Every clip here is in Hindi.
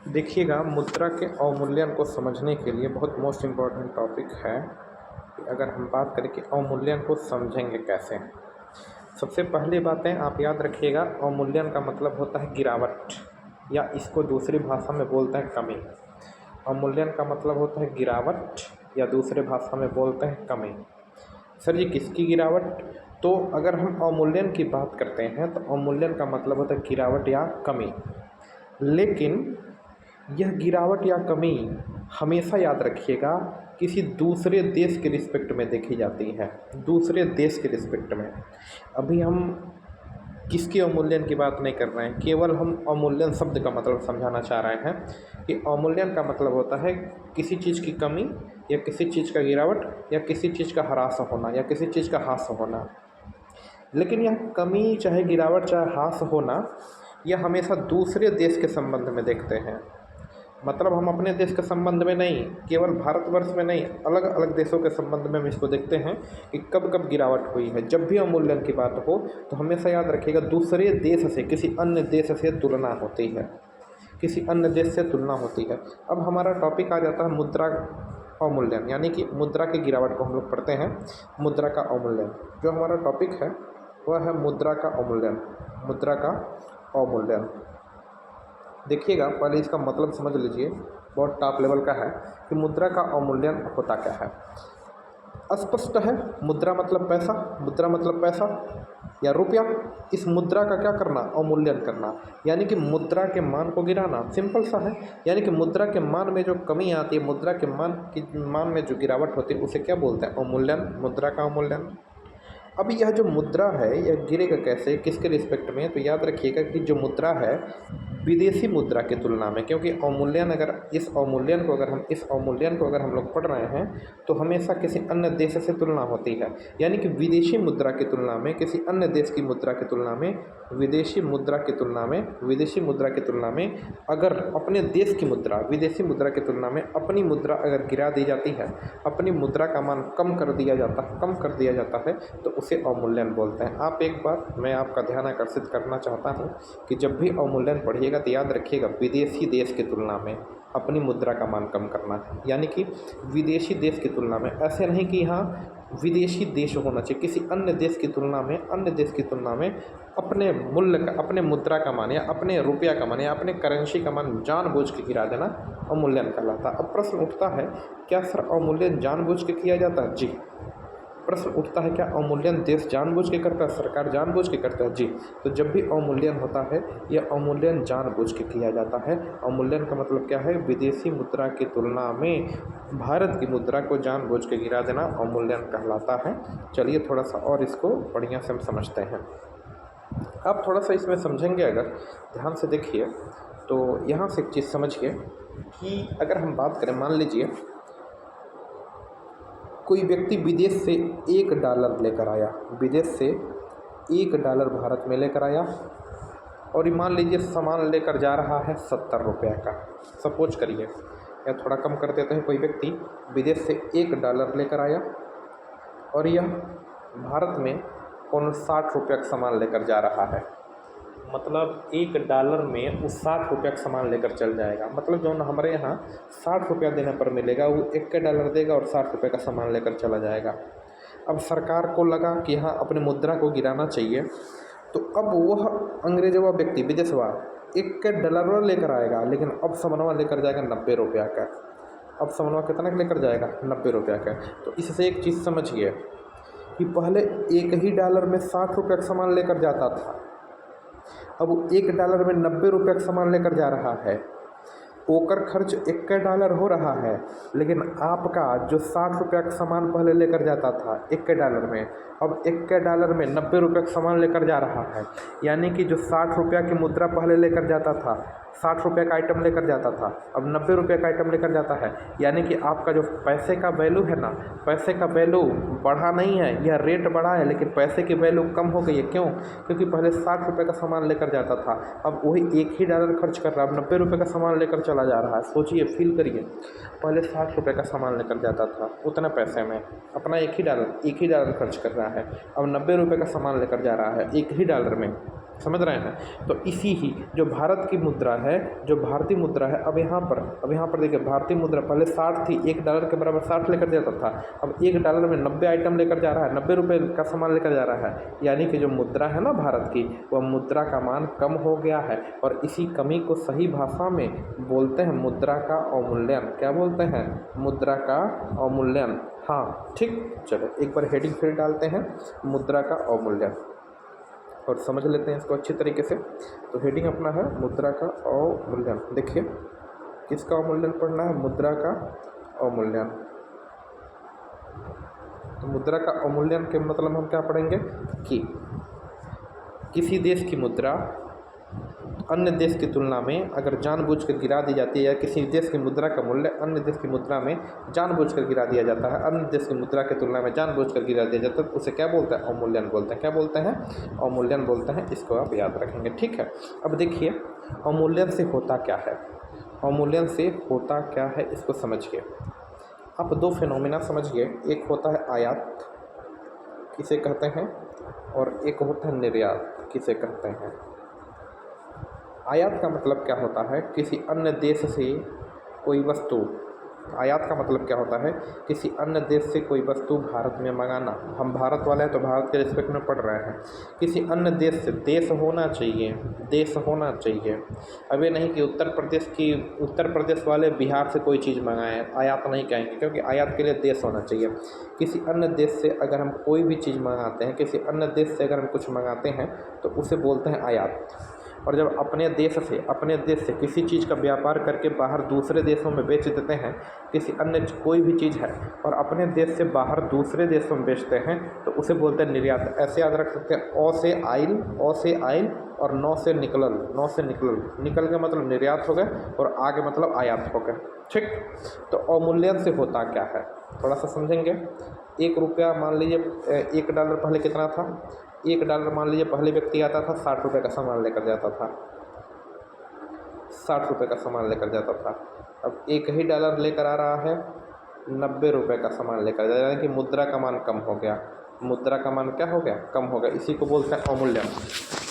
देखिएगा, मुद्रा के अवमूल्यन को समझने के लिए बहुत मोस्ट इम्पॉर्टेंट टॉपिक है कि अगर हम बात करें कि अवमूल्यन को समझेंगे कैसे। सबसे पहली बातें आप याद रखिएगा, अवमूल्यन का मतलब होता है गिरावट, या इसको दूसरी भाषा में बोलते हैं कमी। अवमूल्यन का मतलब होता है गिरावट, या दूसरे भाषा में बोलते हैं कमी। सर जी, किसकी गिरावट? तो अगर हम अवमूल्यन की बात करते हैं तो अवमूल्यन का मतलब होता है गिरावट या कमी। लेकिन यह गिरावट या कमी हमेशा याद रखिएगा किसी दूसरे देश के रिस्पेक्ट में देखी जाती है, दूसरे देश के रिस्पेक्ट में। अभी हम किसके अवमूल्यन की बात नहीं कर रहे हैं, केवल हम अवमूल्यन शब्द का मतलब समझाना चाह रहे हैं कि अवमूल्यन का मतलब होता है किसी चीज़ की कमी, या किसी चीज़ का गिरावट, या किसी चीज़ का ह्रास होना, या किसी चीज़ का ह्रास होना। लेकिन यह कमी चाहे गिरावट चाहे ह्रास होना, यह हमेशा दूसरे देश के संबंध में देखते हैं। मतलब हम अपने देश के संबंध में नहीं, केवल भारतवर्ष में नहीं, अलग अलग देशों के संबंध में हम इसको देखते हैं कि कब कब गिरावट हुई है। जब भी अवमूल्यन की बात हो तो हमेशा याद रखिएगा दूसरे देश से, किसी अन्य देश से तुलना होती है, किसी अन्य देश से तुलना होती है। अब हमारा टॉपिक आ जाता है मुद्रा अवमूल्यन, यानी कि मुद्रा की गिरावट को हम लोग पढ़ते हैं मुद्रा का अवमूल्यन। जो हमारा टॉपिक है वह है मुद्रा का अवमूल्यन। मुद्रा का अवमूल्यन, देखिएगा पहले इसका मतलब समझ लीजिए, बहुत टॉप लेवल का है कि मुद्रा का अवमूल्यन होता क्या है। स्पष्ट है, मुद्रा मतलब पैसा, मुद्रा मतलब पैसा या रुपया। इस मुद्रा का क्या करना? अवमूल्यन करना, यानी कि मुद्रा के मान को गिराना। सिंपल सा है, यानी कि मुद्रा के मान में जो कमी आती है, मुद्रा के मान में जो गिरावट होती है, उसे क्या बोलते हैं? अवमूल्यन, मुद्रा का अवमूल्यन। अब यह जो मुद्रा है यह गिरेगा कैसे, किसके रिस्पेक्ट में? तो याद रखिएगा कि जो मुद्रा है विदेशी मुद्रा की तुलना में, क्योंकि अवमूल्यन इस अवमूल्यन को अगर हम लोग पढ़ रहे हैं तो हमेशा किसी अन्य देश से तुलना होती है। यानी कि विदेशी मुद्रा की तुलना में, किसी अन्य देश की मुद्रा की तुलना में, विदेशी मुद्रा की तुलना में अगर अपने देश की मुद्रा विदेशी मुद्रा की तुलना में अपनी मुद्रा अगर गिरा दी जाती है, अपनी मुद्रा का मान कम कर दिया जाता है तो उसे अवमूल्यन बोलते हैं। आप एक बार मैं आपका ध्यान आकर्षित करना चाहता हूँ कि जब भी अवमूल्यन पढ़िएगा तो याद रखिएगा विदेशी देश की तुलना में अपनी मुद्रा का मान कम करना, यानी कि विदेशी देश की तुलना में। ऐसे नहीं कि यहाँ विदेशी देश होना चाहिए, किसी अन्य देश की तुलना में अपने मूल्य का, अपने मुद्रा का मान, या अपने रुपया का मान, या अपने करेंसी का मान जानबूझ के गिरा देना अवमूल्यन कहलाता है। अब प्रश्न उठता है, क्या सर अवमूल्यन जानबूझ के किया जाता है? जी। प्रश्न उठता है, क्या अवमूल्यन देश जानबूझ के करता है, सरकार जानबूझ के करता है? जी। तो जब भी अवमूल्यन होता है यह अवमूल्यन जानबूझ के किया जाता है। अवमूल्यन का मतलब क्या है? विदेशी मुद्रा की तुलना में भारत की मुद्रा को जानबूझ के गिरा देना अवमूल्यन कहलाता है। चलिए थोड़ा सा और इसको बढ़िया से हम समझते हैं। आप थोड़ा सा इसमें समझेंगे, अगर ध्यान से देखिए तो यहाँ से एक चीज़ समझिए कि अगर हम बात करें, मान लीजिए कोई व्यक्ति विदेश से $1 लेकर आया, विदेश से $1 भारत में लेकर आया, और मान लीजिए सामान लेकर जा रहा है ₹70 का। सपोज करिए, या थोड़ा कम कर देते हैं, कोई व्यक्ति विदेश से $1 लेकर आया और यह भारत में कौन ₹60 का सामान लेकर जा रहा है। मतलब $1 में वो ₹60 का सामान लेकर चल जाएगा। मतलब जो हमारे यहाँ ₹60 देने पर मिलेगा, वो $1 देगा और ₹60 का सामान लेकर चला जाएगा। अब सरकार को लगा कि यहाँ अपने मुद्रा को गिराना चाहिए, तो अब वह अंग्रेजवा व्यक्ति, विदेशवा, $1 लेकर आएगा, लेकिन अब सामानवा लेकर जाएगा ₹90 का। अब सामानवा कितना लेकर जाएगा? ₹90 का। तो इससे एक चीज़ समझिए कि पहले $1 में $60 का सामान लेकर जाता था, अब $1 में $90 का सामान लेकर जा रहा है। ओकर खर्च $1 हो रहा है, लेकिन आपका जो ₹60 का सामान पहले लेकर जाता था $1 में, अब $1 में $90 का सामान लेकर जा रहा है। यानी कि जो ₹60 की मुद्रा पहले लेकर जाता था, ₹60 का आइटम लेकर जाता था, अब ₹90 का आइटम लेकर जाता है। यानी कि आपका जो पैसे का वैल्यू है ना, पैसे का वैल्यू बढ़ा नहीं है, यह रेट बढ़ा है, लेकिन पैसे की वैल्यू कम हो गई है। क्यों? क्योंकि पहले $60 का सामान लेकर जाता था, अब वही $1 खर्च कर रहा है, अब $90 का सामान लेकर चला जा रहा है। सोचिए, फील करिए, पहले $60 का सामान लेकर जाता था उतना पैसे में, अपना $1 खर्च कर रहा है, अब $90 का सामान लेकर जा रहा है $1 में। समझ रहे हैं। तो इसी ही जो भारत की मुद्रा है, जो भारतीय मुद्रा है, अब यहाँ पर देखिए भारतीय मुद्रा पहले 60 थी, $1 के बराबर 60 लेकर जाता था। अब $1 में 90 आइटम लेकर जा रहा है, 90 रुपये का सामान लेकर जा रहा है। यानी कि जो मुद्रा है ना भारत की, वह मुद्रा का मान कम हो गया है। और इसी कमी को सही भाषा में बोलते हैं मुद्रा का अवमूल्यन। क्या बोलते हैं? मुद्रा का अवमूल्यन। हाँ ठीक, चलो एक बार हेडिंग फिर डालते हैं, मुद्रा का अवमूल्यन, और समझ लेते हैं इसको अच्छी तरीके से। तो हेडिंग अपना है मुद्रा का अवमूल्यन। देखिए किसका अवमूल्यन पढ़ना है? मुद्रा का अवमूल्यन। तो मुद्रा का अवमूल्यन के मतलब हम क्या पढ़ेंगे कि किसी देश की मुद्रा अन्य देश की तुलना में अगर जानबूझकर गिरा दी जाती है, या किसी देश की मुद्रा का मूल्य अन्य देश की मुद्रा में जानबूझकर गिरा दिया जाता है, अन्य देश की मुद्रा की तुलना में जानबूझकर गिरा दिया जाता है, तो उसे क्या बोलते हैं? अवमूल्यन बोलते हैं। क्या बोलते हैं? अवमूल्यन बोलते हैं। इसको आप याद रखेंगे, ठीक है। अब देखिए अवमूल्यन से होता क्या है, अवमूल्यन से होता क्या है इसको समझिए। आप दो फिनोमिना समझिए, एक होता है आयात, किसे कहते हैं, और एक होता है निर्यात, किसे कहते हैं। आयात का मतलब क्या होता है? किसी अन्य देश से कोई वस्तु, आयात का मतलब क्या होता है? किसी अन्य देश से कोई वस्तु भारत में मंगाना। हम भारत वाले हैं तो भारत के रिस्पेक्ट में पढ़ रहे हैं। किसी अन्य देश से, देश होना चाहिए, देश होना चाहिए। अब ये नहीं कि उत्तर प्रदेश वाले बिहार से कोई चीज़ मंगाएं, आयात नहीं कहेंगे, क्योंकि आयात के लिए देश होना चाहिए। किसी अन्य देश से अगर हम कोई भी चीज़ मंगाते हैं, किसी अन्य देश से अगर हम कुछ मंगाते हैं तो उसे बोलते हैं आयात। और जब अपने देश से किसी चीज़ का व्यापार करके बाहर दूसरे देशों में बेच देते हैं, किसी अन्य कोई भी चीज़ है और अपने देश से बाहर दूसरे देशों में बेचते हैं, तो उसे बोलते हैं निर्यात। ऐसे याद रख सकते हैं, ओ से आइल और नौ से निकल का मतलब निर्यात हो गए, और आगे मतलब आयात हो गए, ठीक। तो अवमूल्यन से होता क्या है थोड़ा सा समझेंगे। $1 मान लीजिए, $1 पहले कितना था? $1 मान लीजिए पहले व्यक्ति आता था, 60 रुपये का सामान लेकर जाता था, 60 रुपये का सामान लेकर जाता था। अब $1 लेकर आ रहा है, 90 रुपये का सामान लेकर जा रहा है, यानी कि मुद्रा का मान कम हो गया। मुद्रा का मान क्या हो गया? कम हो गया। इसी को बोलते हैं अवमूल्यन।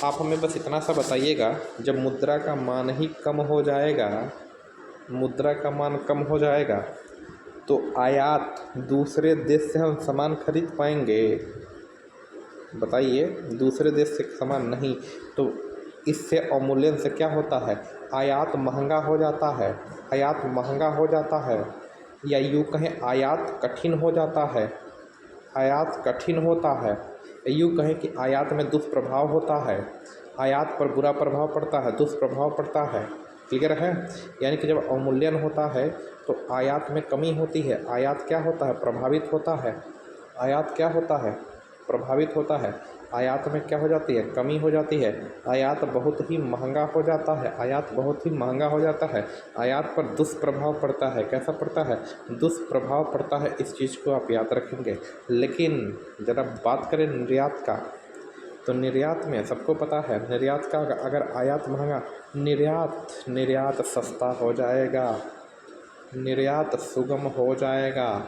आप हमें बस इतना सा बताइएगा, जब मुद्रा का मान ही कम हो जाएगा, मुद्रा का मान कम हो जाएगा, तो आयात दूसरे देश से हम सामान खरीद पाएंगे? बताइए, दूसरे देश से सामान नहीं। तो इससे अवमूल्यन से क्या होता है? आयात महंगा हो जाता है, आयात महंगा हो जाता है, या यूँ कहें आयात कठिन हो जाता है, आयात कठिन होता है। यूँ कहें कि आयात में दुष्प्रभाव होता है, आयात पर बुरा प्रभाव पड़ता है, दुष्प्रभाव पड़ता है। क्लियर है? यानी कि जब अवमूल्यन होता है तो आयात में कमी होती है, आयात क्या होता है? प्रभावित होता है। आयात क्या होता है? प्रभावित होता है। आयात में क्या हो जाती है? कमी हो जाती है। आयात बहुत ही महंगा हो जाता है, आयात बहुत ही महंगा हो जाता है। आयात पर दुष्प्रभाव पड़ता है। कैसा पड़ता है? दुष्प्रभाव पड़ता है। इस चीज़ को आप याद रखेंगे। लेकिन जरा बात करें निर्यात का, तो निर्यात में सबको पता है, निर्यात का अगर आयात महंगा, निर्यात सस्ता हो जाएगा, निर्यात सुगम हो जाएगा,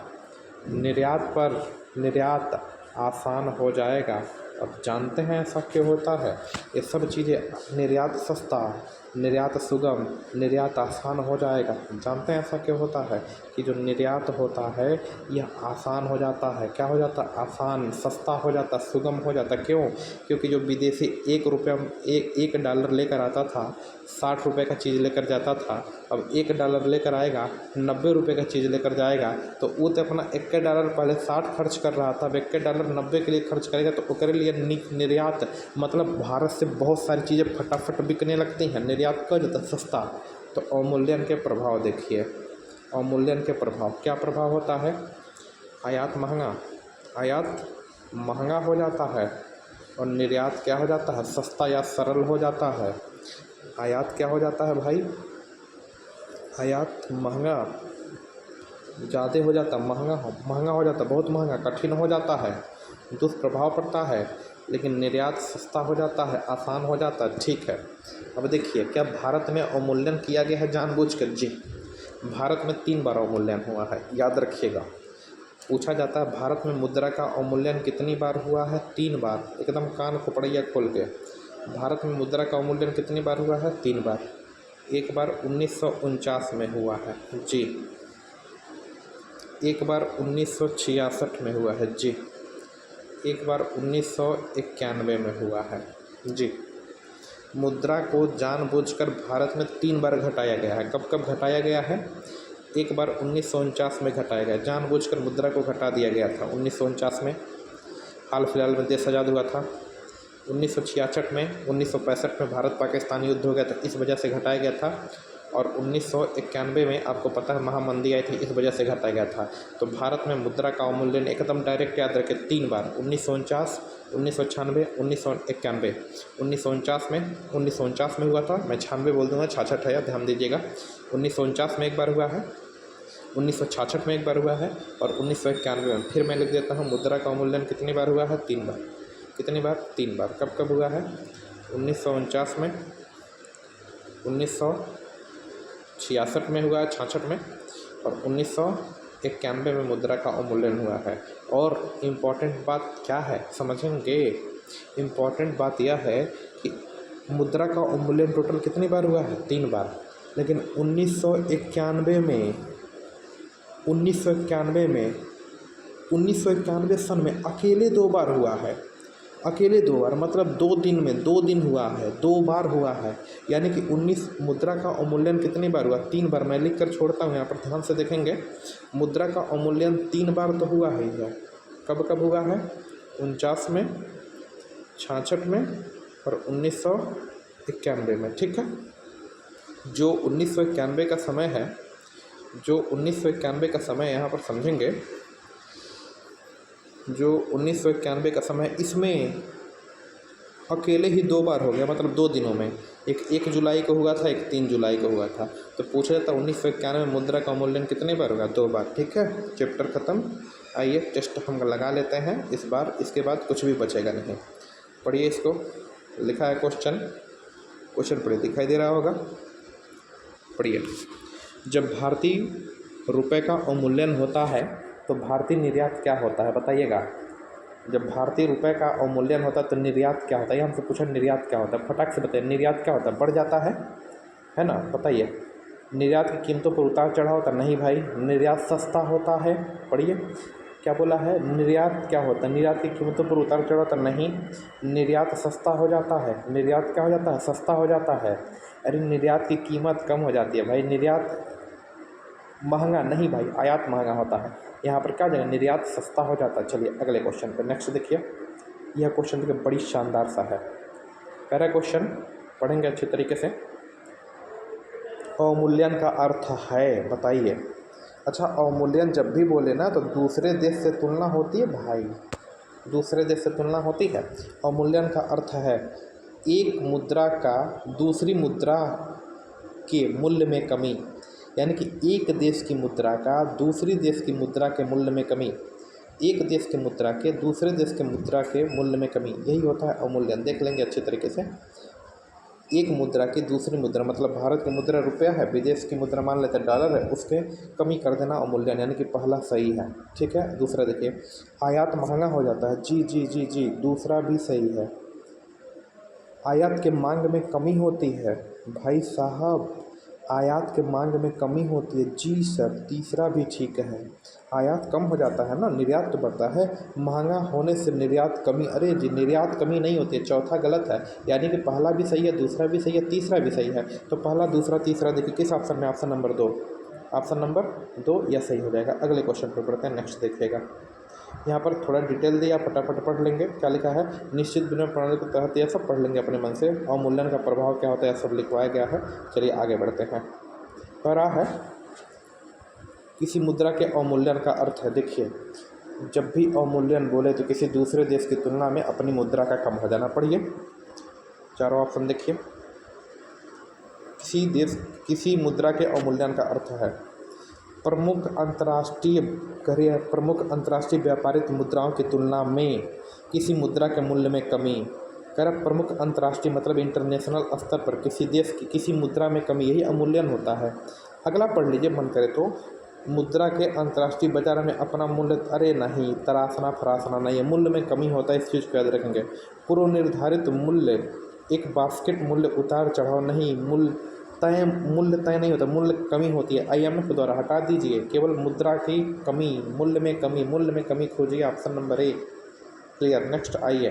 निर्यात आसान हो जाएगा। अब जानते हैं ऐसा क्यों होता है? ये सब चीज़ें, निर्यात सस्ता, निर्यात सुगम, निर्यात आसान हो जाएगा। जानते हैं ऐसा क्यों होता है कि जो निर्यात होता है यह आसान हो जाता है। क्या हो जाता है? आसान, सस्ता हो जाता, सुगम हो जाता। क्यों? क्योंकि जो विदेशी $1 लेकर आता था, 60 रुपये का चीज़ लेकर जाता था, अब $1 लेकर आएगा, 90 रुपये का चीज़ लेकर जाएगा, तो वो तो अपना $1 पहले 60 खर्च कर रहा था, अब $1 90 के लिए खर्च करेगा, तो उसके लिए निर्यात मतलब भारत से बहुत सारी चीज़ें फटाफट बिकने लगती हैं। निर्यात का जाता सस्ता। तो अवमूल्यन के प्रभाव देखिए, अवमूल्यन के प्रभाव, क्या प्रभाव होता है? आयात महंगा हो जाता है, और निर्यात क्या हो जाता है? सस्ता या सरल हो जाता है। आयात क्या हो जाता है भाई? आयात महंगा ज़्यादा हो जाता, महंगा हो जाता, बहुत महंगा, कठिन हो जाता है, दुष्प्रभाव पड़ता है। लेकिन निर्यात सस्ता हो जाता है, आसान हो जाता है। ठीक है। अब देखिए, क्या भारत में अवमूल्यन किया गया है जानबूझकर? जी, भारत में 3 बार अवमूल्यन हुआ है, याद रखिएगा। पूछा जाता है भारत में मुद्रा का अवमूल्यन कितनी बार हुआ है? 3 बार। एकदम कान खोपड़िया खोल के, भारत में मुद्रा का अवमूल्यन कितनी बार हुआ है? 3 बार। एक बार 1949 में हुआ है जी, एक बार 1966 में हुआ है जी, एक बार 1991 में हुआ है जी। मुद्रा को जानबूझकर भारत में 3 बार घटाया गया है। कब कब घटाया गया है? एक बार 1949 में घटाया गया, जानबूझकर मुद्रा को घटा दिया गया था 1949 में। हाल फिलहाल में देश आज़ाद हुआ था 1966 में। 1965 में भारत पाकिस्तान युद्ध हो गया था, इस वजह से घटाया गया था। और 1991 में आपको पता है महामंदी आई थी, इस वजह से घटाया गया था। तो भारत में मुद्रा का अवमूल्यन एकदम डायरेक्ट याद रखें 3 बार, 1949, 1996, 1991। 1949 में हुआ था, मैं 96 बोल दूँगा, 66 है, ध्यान दीजिएगा। 1949 में एक बार हुआ है, 1966 में एक बार हुआ है और 1991 में। फिर मैं लिख देता हूँ, मुद्रा का अवमूल्यन कितनी बार हुआ है? 3 बार। कितनी बार? 3 बार। कब कब हुआ है? 1949 में, 1966 में हुआ है, 66 में, और 1991 में मुद्रा का अवमूल्यन हुआ है। और इम्पॉर्टेंट बात क्या है समझेंगे? इम्पॉर्टेंट बात यह है कि मुद्रा का अवमूल्यन टोटल कितनी बार हुआ है? 3 बार। लेकिन 1991 सन में अकेले 2 बार हुआ है। अकेले 2 बार मतलब 2 दिन में 2 दिन हुआ है, 2 बार हुआ है। यानी कि 19 मुद्रा का अवमूल्यन कितनी बार हुआ? 3 बार। मैं लिख कर छोड़ता हूँ, यहाँ पर ध्यान से देखेंगे। मुद्रा का अवमूल्यन 3 बार तो हुआ ही है। कब कब हुआ है? 49 में, 66 में और 1991 में। ठीक है, जो 1991 का समय है, जो 1991 का समय यहाँ पर समझेंगे, जो 1991 का समय, इसमें अकेले ही 2 बार हो गया, मतलब 2 दिनों में। एक 1 जुलाई को हुआ था, एक 3 जुलाई को हुआ था। तो पूछा जाता 1991 में मुद्रा का अवमूल्यन कितने बार होगा? 2 बार। ठीक है, चैप्टर ख़त्म। आइए टेस्ट हम लगा लेते हैं इस बार, इसके बाद कुछ भी बचेगा नहीं। पढ़िए इसको, लिखा है क्वेश्चन पढ़िए, दिखाई दे रहा होगा, पढ़िए। जब भारतीय रुपए का अवमूल्यन होता है तो भारतीय निर्यात क्या होता है? बताइएगा। जब भारतीय रुपए का अवमूल्यन होता है तो निर्यात क्या होता है? हमसे पूछा निर्यात क्या होता है, फटाक से बताइए। निर्यात क्या होता है? बढ़ जाता है ना? बताइए। निर्यात की कीमतों पर उतार चढ़ाव होता? नहीं भाई, निर्यात सस्ता होता है। पढ़िए क्या बोला है, निर्यात क्या होता है? निर्यात की कीमतों पर उतार चढ़ाव होता? नहीं, निर्यात सस्ता हो जाता है। निर्यात क्या हो जाता है? सस्ता हो जाता है। अरे निर्यात की कीमत कम हो जाती है भाई, निर्यात महंगा नहीं भाई, आयात महंगा होता है। यहाँ पर क्या हो जाएगा? निर्यात सस्ता हो जाता है। चलिए अगले क्वेश्चन पर नेक्स्ट देखिए। यह क्वेश्चन देखिए बड़ी शानदार सा है। पहला क्वेश्चन पढ़ेंगे अच्छे तरीके से। अवमूल्यन का अर्थ है, बताइए। अच्छा, अवमूल्यन जब भी बोले ना तो दूसरे देश से तुलना होती है भाई, दूसरे देश से तुलना होती है। अवमूल्यन का अर्थ है एक मुद्रा का दूसरी मुद्रा के मूल्य में कमी, यानी कि एक देश की मुद्रा का दूसरी देश की मुद्रा के मूल्य में कमी, एक देश के मुद्रा के दूसरे देश के मुद्रा के मूल्य में कमी, यही होता है अवमूल्यन। देख लेंगे अच्छे तरीके से। एक मुद्रा की दूसरी मुद्रा, मतलब भारत की मुद्रा रुपया है, विदेश की मुद्रा मान लेते हैं डॉलर है, उसके कमी कर देना अवमूल्यन, यानी कि पहला सही है। ठीक है, दूसरा देखिए, आयात महंगा हो जाता है। जी जी जी जी, दूसरा भी सही है। आयात के मांग में कमी होती है भाई साहब, आयात के मांग में कमी होती है। जी सर, तीसरा भी ठीक है। आयात कम हो जाता है ना, निर्यात तो बढ़ता है। महंगा होने से निर्यात कमी, अरे जी निर्यात कमी नहीं होती है, चौथा गलत है। यानी कि पहला भी सही है, दूसरा भी सही है, तीसरा भी सही है। तो पहला दूसरा तीसरा देखिए किस ऑप्शन में? ऑप्शन नंबर 2, ऑप्शन नंबर 2 यह सही हो जाएगा। अगले क्वेश्चन पर बढ़ते हैं, नेक्स्ट देखिएगा। यहाँ पर थोड़ा डिटेल दिया, फटाफट पढ़ लेंगे। क्या लिखा है? निश्चित विनिमय प्रणाली के तहत यह सब पढ़ लेंगे अपने मन से। अवमूल्यन का प्रभाव क्या होता है, यह सब लिखवाया गया है। चलिए आगे बढ़ते हैं। कह रहा है किसी मुद्रा के अवमूल्यन का अर्थ है, देखिए जब भी अवमूल्यन बोले तो किसी दूसरे देश की तुलना में अपनी मुद्रा का कम हो जाना। पढ़िए चारों ऑप्शन देखिए। किसी मुद्रा के अवमूल्यन का अर्थ है प्रमुख अंतर्राष्ट्रीय व्यापारिक मुद्राओं की तुलना में किसी मुद्रा के मूल्य में कमी। कर प्रमुख अंतर्राष्ट्रीय मतलब इंटरनेशनल स्तर पर किसी देश की किसी मुद्रा में कमी, यही अवमूल्यन होता है। अगला पढ़ लीजिए मन करे तो, मुद्रा के अंतर्राष्ट्रीय बाजार में अपना मूल्य, अरे नहीं, तराशना फराशना नहीं है, मूल्य में कमी होता है, इस चीज़ को याद रखेंगे। पूर्व निर्धारित मूल्य एक बास्केट मूल्य उतार चढ़ाव नहीं, मूल्य तय नहीं होता, मूल्य कमी होती है। IMF द्वारा हटा दीजिए, केवल मुद्रा की कमी, मूल्य में कमी खोजिए, option number A clear. Next आइए,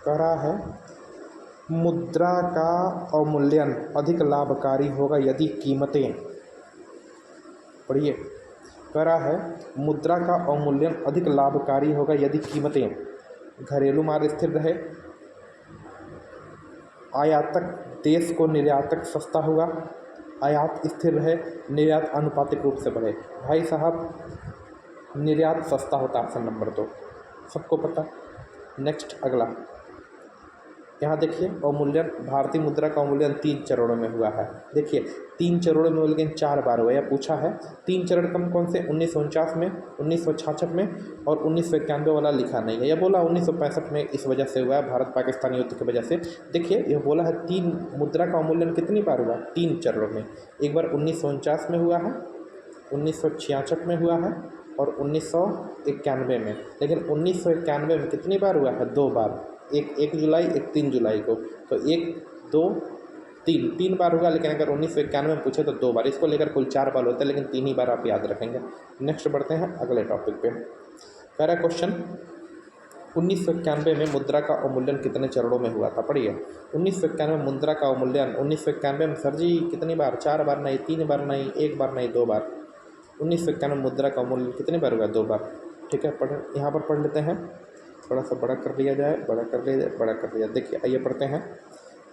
कह रहा है मुद्रा का अवमूल्यन अधिक लाभकारी होगा यदि कीमतें, पढ़िए, कह रहा है मुद्रा का अवमूल्यन अधिक लाभकारी होगा यदि कीमतें, घरेलू माल स्थिर रहे, आयातक देश को निर्यातक सस्ता हुआ, आयात स्थिर रहे, निर्यात आनुपातिक रूप से बढ़े। भाई साहब निर्यात सस्ता होता, ऑप्शन नंबर 2 सबको पता। नेक्स्ट अगला, यहाँ देखिए अवमूल्यन, भारतीय मुद्रा का अवमूल्यन 3 चरणों में हुआ है। देखिए 3 चरणों में, लेकिन 4 बार हुआ। यह पूछा है 3 चरण कम कौन से, 1949 में, 1966 में और 1991 वाला लिखा नहीं है। यह बोला 1965 में इस वजह से हुआ है, भारत पाकिस्तान युद्ध की वजह से। देखिए यह बोला है 3 मुद्रा का अवमूल्यन कितनी बार हुआ, 3 चरणों में। एक बार 1949 में हुआ है, 1966 में हुआ है और 1991 में। लेकिन 1991 में कितनी बार हुआ है, 2 बार, एक 1 जुलाई, एक 3 जुलाई को। तो 1 2 3 बार होगा। लेकिन अगर 1991 में पूछे तो 2 बार, इसको लेकर कुल 4 बार होता है, लेकिन 3 ही बार आप याद रखेंगे। नेक्स्ट बढ़ते हैं अगले टॉपिक पे। कह रहा क्वेश्चन 1991 में मुद्रा का अवमूल्यन कितने चरणों में हुआ था, पढ़िए। 1991 में मुद्रा का अवमूल्यन 1991 में सर जी कितनी बार, 4 बार नहीं, 3 बार नहीं, 1 बार नहीं, 2 बार। 1991 में मुद्रा का अवमूल्यन कितनी बार हुआ, 2 बार। ठीक है, यहाँ पर पढ़ लेते हैं, थोड़ा सा बड़ा कर लिया जाए, बड़ा कर लिया। देखिए आइए पढ़ते हैं।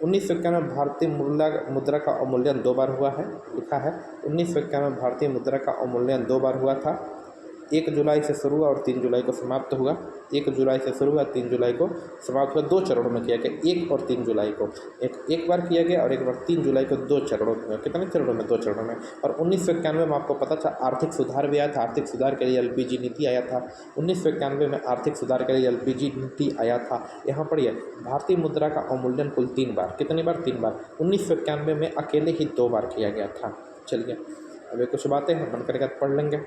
1991 में भारतीय मुद्रा का अवमूल्यन 2 बार हुआ है, लिखा है 1991 में भारतीय मुद्रा का अवमूल्यन 2 बार हुआ था। 1 जुलाई से शुरू हुआ और 3 जुलाई को समाप्त हुआ। 1 जुलाई से शुरू हुआ, 3 जुलाई को समाप्त हुआ। 2 चरणों में किया गया, 1 और 3 जुलाई को एक बार किया गया और एक बार 3 जुलाई को, 2 चरणों में। कितने चरणों में, 2 चरणों में। और 1991 में आपको पता था आर्थिक सुधार भी आया था, आर्थिक सुधार के लिए LPG नीति आया था। 1991 में आर्थिक सुधार के लिए LPG नीति आया था। यहाँ पढ़िए भारतीय मुद्रा का अवमूल्यन कुल 3 बार, कितनी बार, 3 बार। 1991 में अकेले ही 2 बार किया गया था। चलिए अभी कुछ बातें हैं, मन करेगा पढ़ लेंगे।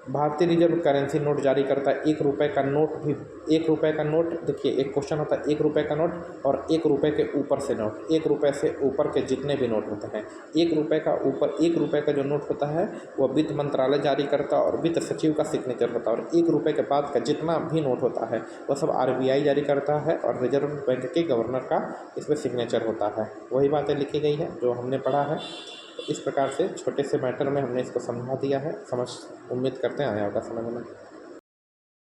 भारतीय रिजर्व करेंसी नोट जारी करता है। 1 रुपये का नोट भी, 1 रुपये का नोट, देखिए एक क्वेश्चन होता है 1 रुपये का नोट और 1 रुपये के ऊपर से नोट। 1 रुपये से ऊपर के जितने भी नोट होते हैं, 1 रुपये का ऊपर, 1 रुपये का जो नोट होता है वह वित्त मंत्रालय जारी करता है और वित्त सचिव का सिग्नेचर होता है। और 1 रुपये के बाद का जितना भी नोट होता है वह सब RBI जारी करता है और रिजर्व बैंक के गवर्नर का इसमें सिग्नेचर होता है। वही बातें लिखी गई है जो हमने पढ़ा है। इस प्रकार से छोटे से मैटर में हमने इसको समझा दिया है, उम्मीद करते हैं आया होगा समझ में।